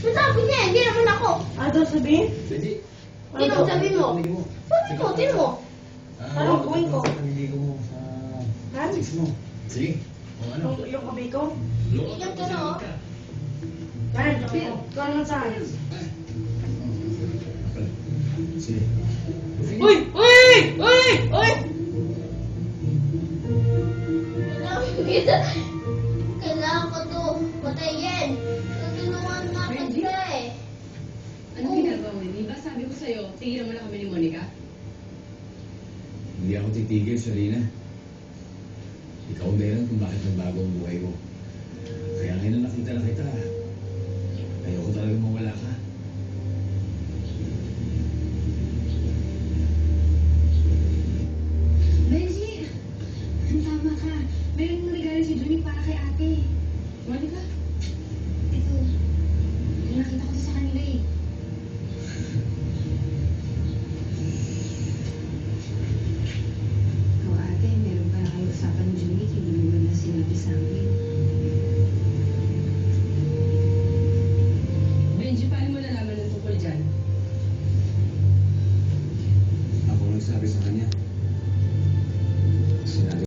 Sabi niya, hindi naman ako. Ano sabihin? Hindi. Hindi naman sabi mo. Sabi mo, tin mo. Anong gawin ko? Naliligo mo sa Ha? six mo. Sige. O ano? Yung kamay ko? Iyan ka na, oh. Yan, ikaw naman sa akin. Sige. Uy! Uy! Uy! Uy! Kailangan ko to patayin. Tutulungan nga kita eh. Anong ginagawa mo? Di ba sabi ko sa'yo, tigilan mo na kami ni Monica? Hindi ako titigil, Sarina. Ikaw meron kung bakit nagbago ang buhay ko.